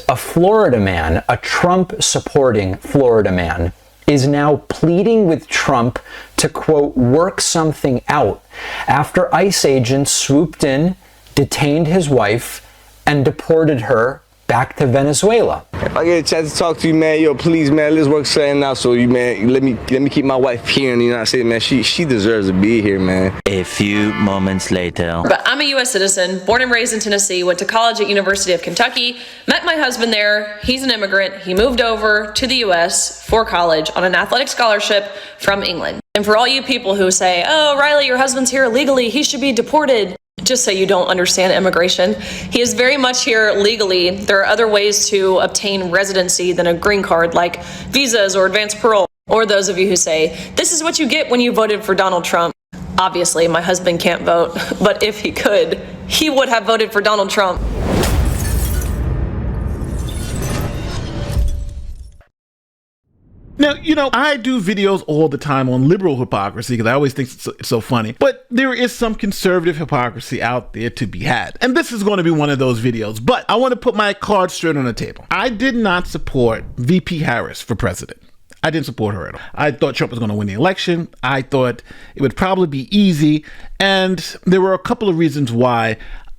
a Florida man, a Trump-supporting Florida man, is now pleading with Trump to, quote, work something out after ICE agents swooped in, detained his wife, and deported her back to Venezuela. If I get a chance to talk to you, man, yo, please, man, let's work something out. So you, man, let me keep my wife here in the United States, man. She deserves to be here, man. A few moments later. But I'm a U.S. citizen, born and raised in Tennessee, went to college at University of Kentucky, met my husband there. He's an immigrant. He moved over to the U.S. for college on an athletic scholarship from England. And for all you people who say, oh, Riley, your husband's here illegally, he should be deported. Just so you don't understand immigration, he is very much here legally. There are other ways to obtain residency than a green card, like visas or advanced parole. Or those of you who say, this is what you get when you voted for Donald Trump. Obviously, my husband can't vote, but if he could, he would have voted for Donald Trump. Now, you know, I do videos all the time on liberal hypocrisy because I always think it's so funny. But there is some conservative hypocrisy out there to be had. And this is going to be one of those videos. But I want to put my cards straight on the table. I did not support VP Harris for president. I didn't support her at all. I thought Trump was going to win the election. I thought it would probably be easy. And there were a couple of reasons why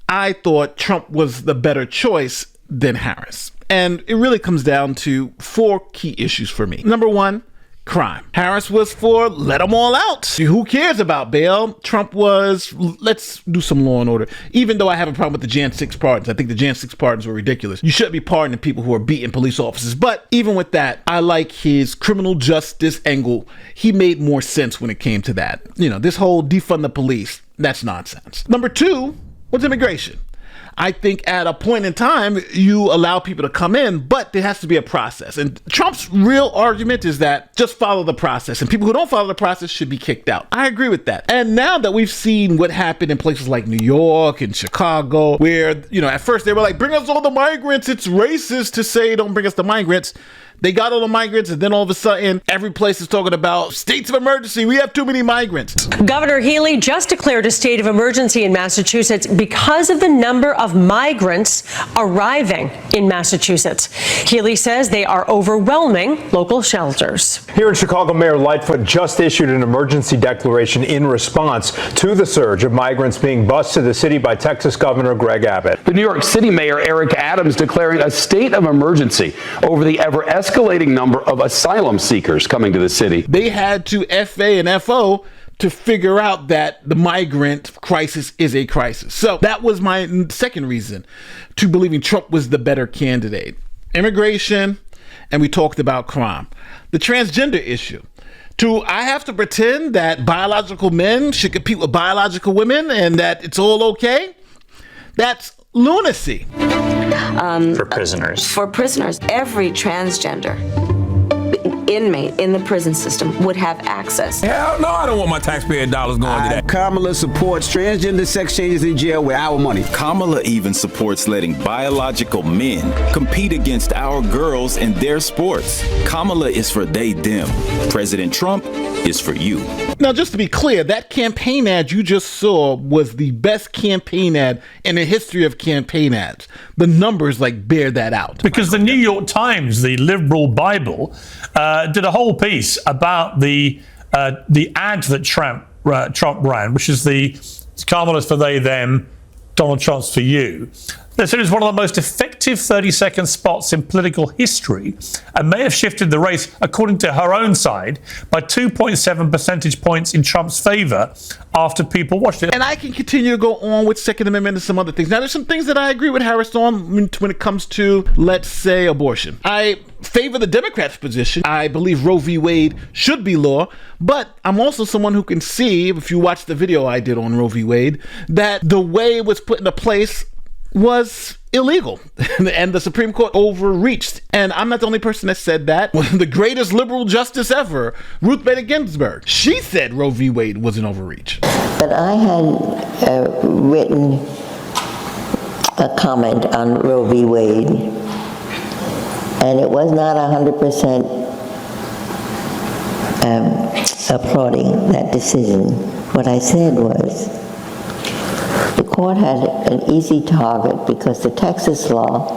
I thought Trump was the better choice than Harris. And it really comes down to 4 key issues for me. Number 1, crime. Harris was for let them all out. Who cares about bail? Trump was let's do some law and order. Even though I have a problem with the Jan 6 pardons. I think the Jan 6 pardons were ridiculous. You shouldn't be pardoning people who are beating police officers. But even with that, I like his criminal justice angle. He made more sense when it came to that. You know, this whole defund the police, that's nonsense. Number 2 was immigration. I think at a point in time, you allow people to come in, but there has to be a process. And Trump's real argument is that just follow the process. And people who don't follow the process should be kicked out. I agree with that. And now that we've seen what happened in places like New York and Chicago, where, you know, at first they were like, bring us all the migrants. It's racist to say don't bring us the migrants. They got all the migrants, and then all of a sudden, every place is talking about states of emergency. We have too many migrants. Governor Healey just declared a state of emergency in Massachusetts because of the number of migrants arriving in Massachusetts. Healey says they are overwhelming local shelters. Here in Chicago, Mayor Lightfoot just issued an emergency declaration in response to the surge of migrants being bused to the city by Texas Governor Greg Abbott. The New York City Mayor Eric Adams declaring a state of emergency over the escalating number of asylum seekers coming to the city. They had to FA and FO to figure out that the migrant crisis is a crisis. So that was my second reason to believing Trump was the better candidate. Immigration, and we talked about crime. The transgender issue. I have to pretend that biological men should compete with biological women and that it's all okay? That's lunacy. For prisoners. For prisoners, every transgender inmate in the prison system would have access. Hell no, I don't want my taxpayer dollars going to that. Kamala supports transgender sex changes in jail with our money. Kamala even supports letting biological men compete against our girls in their sports. Kamala is for they, them. President Trump is for you. Now, just to be clear, that campaign ad you just saw was the best campaign ad in the history of campaign ads. The numbers bear that out. Because the New York Times, the liberal Bible, did a whole piece about the ad that Trump ran, which is the Kamala's for they, them, Donald Trump's for you. They said it was one of the most effective 30-second spots in political history and may have shifted the race, according to her own side, by 2.7 percentage points in Trump's favor after people watched it. And I can continue to go on with Second Amendment and some other things. Now, there's some things that I agree with Harris on when it comes to, let's say, abortion. I favor the Democrats' position. I believe Roe v. Wade should be law, but I'm also someone who can see, if you watch the video I did on Roe v. Wade, that the way it was put into place was illegal and the Supreme Court overreached. And I'm not the only person that said that. The greatest liberal justice ever, Ruth Bader Ginsburg, she said Roe v. Wade was an overreach. But I had written a comment on Roe v. Wade, and it was not 100% applauding that decision. What I said was, the court had an easy target because the Texas law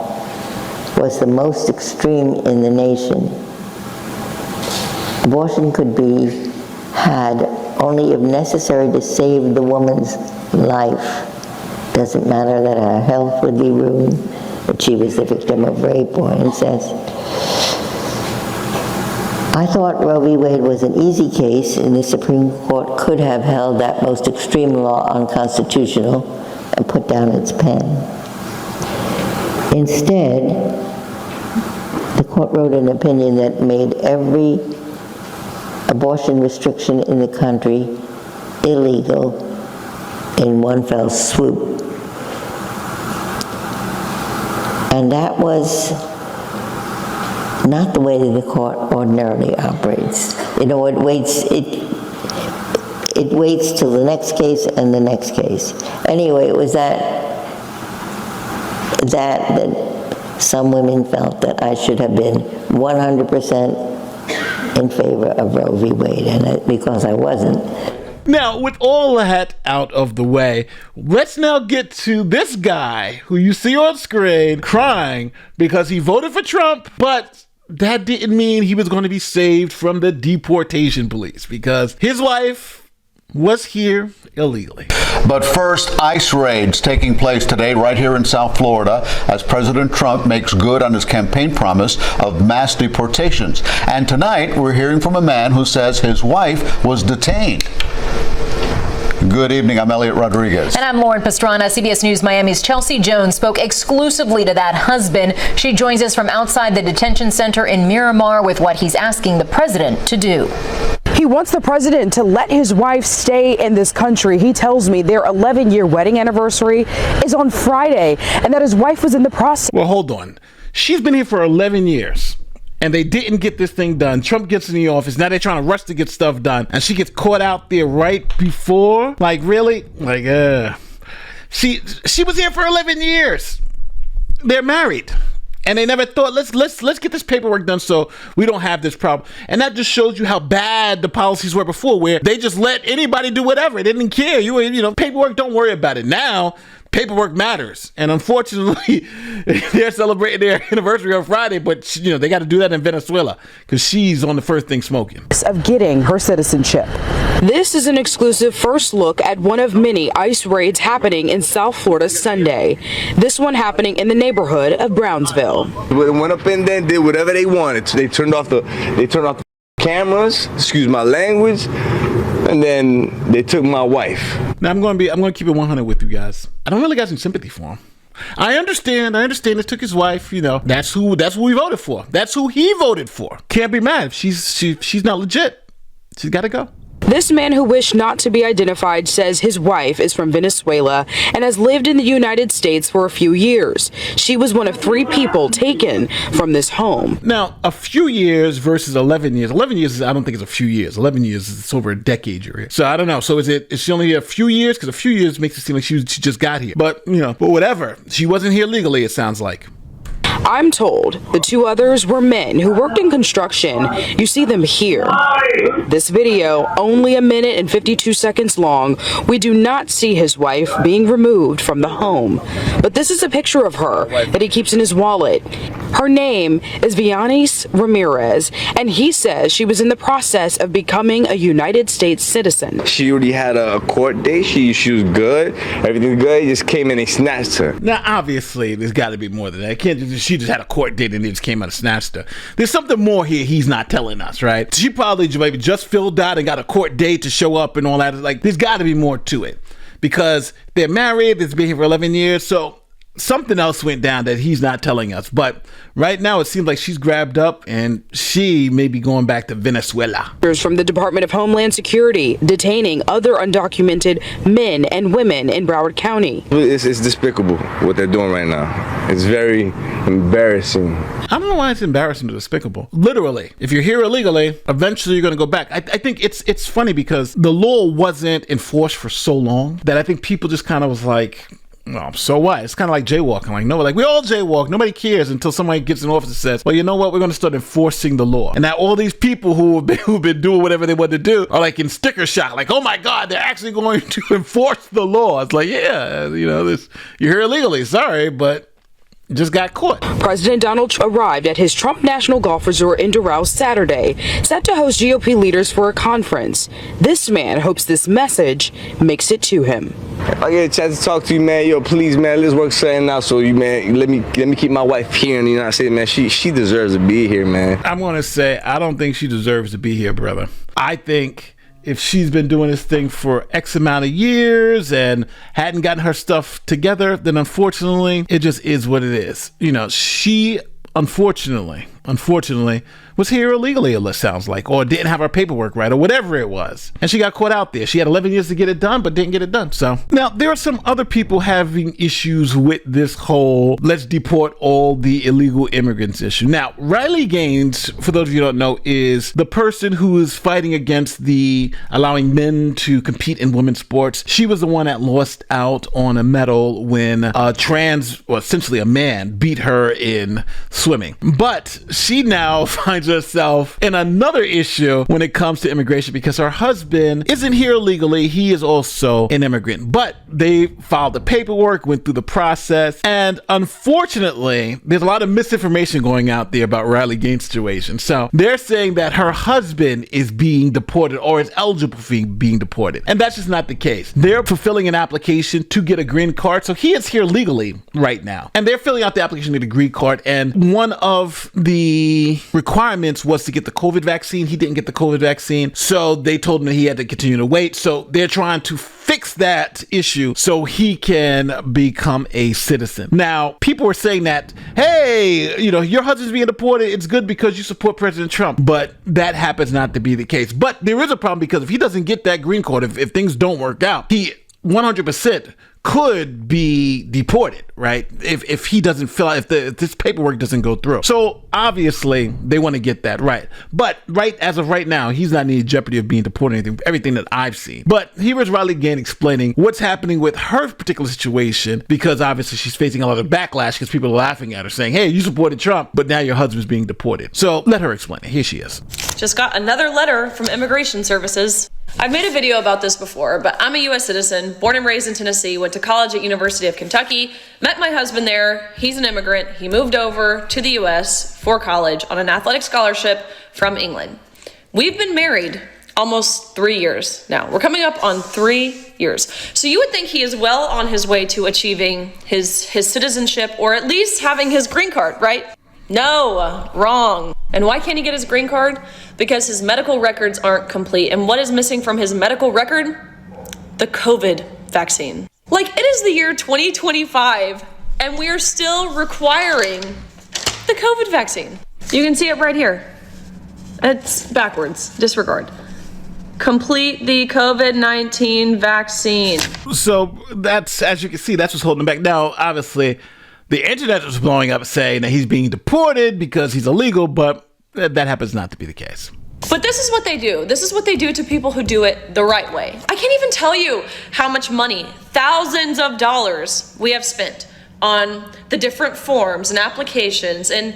was the most extreme in the nation. Abortion could be had only if necessary to save the woman's life. Doesn't matter that her health would be ruined, that she was the victim of rape or incest. I thought Roe v. Wade was an easy case, and the Supreme Court could have held that most extreme law unconstitutional and put down its pen. Instead, the court wrote an opinion that made every abortion restriction in the country illegal in one fell swoop. And that was not the way that the court ordinarily operates. You know, it waits till the next case and the next case. Anyway, it was that some women felt that I should have been 100% in favor of Roe v. Wade, and because I wasn't. Now, with all that out of the way, let's now get to this guy who you see on screen crying because he voted for Trump, but that didn't mean he was going to be saved from the deportation police because his wife was here illegally. But first, ICE raids taking place today right here in South Florida as President Trump makes good on his campaign promise of mass deportations. And tonight, we're hearing from a man who says his wife was detained. Good evening, I'm Elliot Rodriguez. And I'm Lauren Pastrana. CBS News Miami's Chelsea Jones spoke exclusively to that husband. She joins us from outside the detention center in Miramar with what he's asking the president to do. He wants the president to let his wife stay in this country. He tells me their 11-year wedding anniversary is on Friday and that his wife was in the process. Well, hold on. She's been here for 11 years. And they didn't get this thing done. Trump gets in the office. Now they're trying to rush to get stuff done. And she gets caught out there right before. Like, really? Like, she was here for 11 years. They're married. And they never thought, let's get this paperwork done so we don't have this problem. And that just shows you how bad the policies were before, where they just let anybody do whatever. They didn't care. You know, paperwork, don't worry about it. Now, paperwork matters. And unfortunately, they're celebrating their anniversary on Friday, but you know, they got to do that in Venezuela because she's on the first thing smoking. Of getting her citizenship. This is an exclusive first look at one of many ICE raids happening in South Florida Sunday. This one happening in the neighborhood of Brownsville. They went up in there and did whatever they wanted. They turned off the cameras, excuse my language, and then they took my wife. Now I'm going to keep it 100 with you guys. I don't really got some sympathy for him. I understand it took his wife, you know. That's who we voted for. That's who he voted for. Can't be mad if she's not legit. She's got to go. This man who wished not to be identified says his wife is from Venezuela and has lived in the United States for a few years. She was one of 3 people taken from this home. Now, a few years versus 11 years. 11 years, I don't think it's a few years. 11 years is over a decade you're here. So I don't know. So is she only here a few years? Because a few years makes it seem like she just got here. But, you know, but whatever. She wasn't here legally, it sounds like. I'm told the 2 others were men who worked in construction. You see them here. This video, only 1 minute and 52 seconds long, we do not see his wife being removed from the home. But this is a picture of her that he keeps in his wallet. Her name is Vianis Ramirez, and he says she was in the process of becoming a United States citizen. She already had a court date. She was good. Everything's good. He just came in and snatched her. Now, obviously, there's got to be more than that. She just had a court date and they just came out and snatched her. There's something more here he's not telling us, right? She probably maybe just filled out and got a court date to show up and all that. Like, there's got to be more to it because they're married. They've been here for 11 years. So something else went down that he's not telling us. But right now, it seems like she's grabbed up and she may be going back to Venezuela. From the Department of Homeland Security detaining other undocumented men and women in Broward County. It's despicable what they're doing right now. It's very embarrassing. I don't know why it's embarrassing or despicable. Literally, if you're here illegally, eventually you're going to go back. I think it's funny because the law wasn't enforced for so long that I think people just kind of was like, well, so what? It's kind of like jaywalking. Like, no, like we all jaywalk. Nobody cares until somebody gets in office and says, well, you know what? We're going to start enforcing the law. And now all these people who've been doing whatever they want to do are like in sticker shock. Like, oh my God, they're actually going to enforce the law. It's like, yeah, you know, you're here illegally. Sorry, but just got caught. President Donald Trump arrived at his Trump National Golf Resort in Doral Saturday, set to host GOP leaders for a conference. This man hopes this message makes it to him. If I get a chance to talk to you, man, yo, please, man, let's work something out. So you, man, let me keep my wife here in the United States, man. She deserves to be here, man. I'm gonna say I don't think she deserves to be here, brother. I think if she's been doing this thing for X amount of years and hadn't gotten her stuff together, then unfortunately, it just is what it is. You know, she unfortunately was here illegally, it sounds like, or didn't have her paperwork right, or whatever it was. And she got caught out there. She had 11 years to get it done, but didn't get it done. So now there are some other people having issues with this whole let's deport all the illegal immigrants issue. Now, Riley Gaines, for those of you who don't know, is the person who is fighting against the allowing men to compete in women's sports. She was the one that lost out on a medal when essentially a man, beat her in swimming. But she now finds herself in another issue when it comes to immigration because her husband isn't here illegally. He is also an immigrant, but they filed the paperwork, went through the process, and unfortunately, there's a lot of misinformation going out there about Riley Gaines' situation. So they're saying that her husband is being deported or is eligible for being deported, and that's just not the case. They're fulfilling an application to get a green card, so he is here legally right now, and they're filling out the application to get a green card, and one of the requirements was to get the COVID vaccine. He didn't get the COVID vaccine, so they told him that he had to continue to wait. So they're trying to fix that issue so he can become a citizen. Now, people are saying that, hey, you know, your husband's being deported. It's good because you support President Trump, but that happens not to be the case. But there is a problem because if he doesn't get that green card, if things don't work out, he 100% could be deported, right? If he doesn't fill out, if this paperwork doesn't go through. So obviously they want to get that right. But as of right now, he's not in any jeopardy of being deported, everything that I've seen. But here is Riley Gaines explaining what's happening with her particular situation, because obviously she's facing a lot of backlash because people are laughing at her saying, hey, you supported Trump, but now your husband's being deported. So let her explain it. Here she is. Just got another letter from Immigration Services. I've made a video about this before, but I'm a U.S. citizen, born and raised in Tennessee, went to college at University of Kentucky, met my husband there. He's an immigrant. He moved over to the U.S. for college on an athletic scholarship from England. We've been married almost 3 years now. We're coming up on 3 years. So you would think he is well on his way to achieving his citizenship, or at least having his green card, right? No, wrong. And why can't he get his green card? Because his medical records aren't complete. And what is missing from his medical record? The COVID vaccine. Like, it is the year 2025, and we are still requiring the COVID vaccine. You can see it right here. It's backwards. Disregard. Complete the COVID-19 vaccine. So that's, as you can see, that's what's holding him back. Now, obviously, the internet was blowing up saying that he's being deported because he's illegal, but that happens not to be the case. But this is what they do. This is what they do to people who do it the right way. I can't even tell you how much money, thousands of dollars, we have spent on the different forms and applications and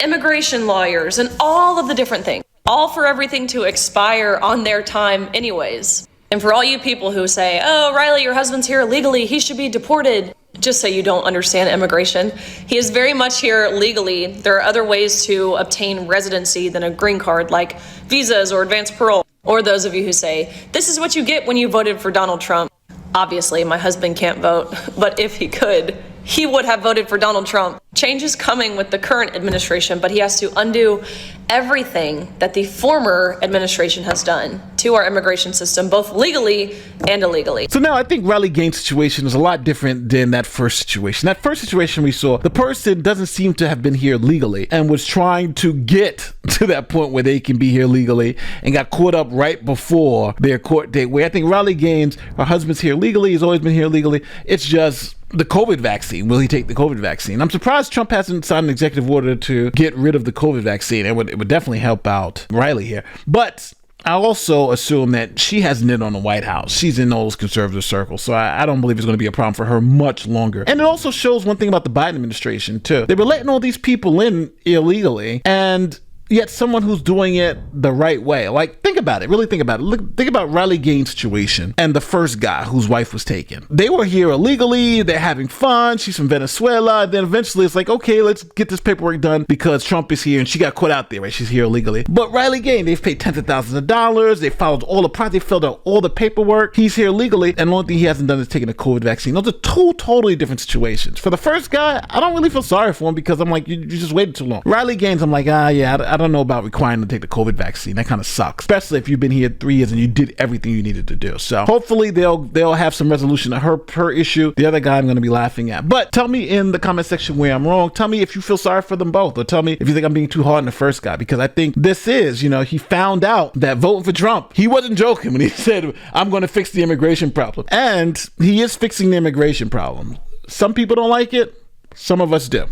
immigration lawyers and all of the different things. All for everything to expire on their time anyways. And for all you people who say, oh, Riley, your husband's here illegally, he should be deported. Just so you don't understand immigration, he is very much here legally. There are other ways to obtain residency than a green card, like visas or advanced parole. Or those of you who say, this is what you get when you voted for Donald Trump. Obviously, my husband can't vote, but if he could, he would have voted for Donald Trump. Change is coming with the current administration, but he has to undo everything that the former administration has done to our immigration system, both legally and illegally. So now I think Riley Gaines' situation is a lot different than that first situation. That first situation we saw, the person doesn't seem to have been here legally and was trying to get to that point where they can be here legally and got caught up right before their court date. Where I think Riley Gaines, her husband's here legally, he's always been here legally. It's just the COVID vaccine. Will he take the COVID vaccine? I'm surprised Trump hasn't signed an executive order to get rid of the COVID vaccine. It would definitely help out Riley here. But I also assume that she hasn't been on the White House. She's in those conservative circles. So I don't believe it's going to be a problem for her much longer. And it also shows one thing about the Biden administration too. They were letting all these people in illegally, and yet someone who's doing it the right way. Like, think about it. Really think about it. Look, think about Riley Gaines' situation and the first guy whose wife was taken. They were here illegally. They're having fun. She's from Venezuela. Then eventually it's like, okay, let's get this paperwork done because Trump is here and she got caught out there, right? She's here illegally. But Riley Gaines, they've paid tens of thousands of dollars. They followed all the process. They filled out all the paperwork. He's here legally. And the only thing he hasn't done is taken a COVID vaccine. Those are two totally different situations. For the first guy, I don't really feel sorry for him because I'm like, you just waited too long. Riley Gaines, I'm like, I don't know about requiring to take the COVID vaccine. That kind of sucks, especially if you've been here 3 years and you did everything you needed to do. So hopefully they'll have some resolution to her issue. The other guy I'm going to be laughing at. But tell me in the comment section where I'm wrong. Tell me if you feel sorry for them both, or tell me if you think I'm being too hard on the first guy, because I think this is, he found out that voting for Trump, he wasn't joking when he said, I'm going to fix the immigration problem. And he is fixing the immigration problem. Some people don't like it. Some of us do.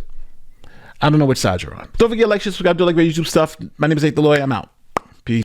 I don't know which side you're on. Don't forget to like, subscribe, do like great YouTube stuff. My name is Nate the Lawyer. I'm out.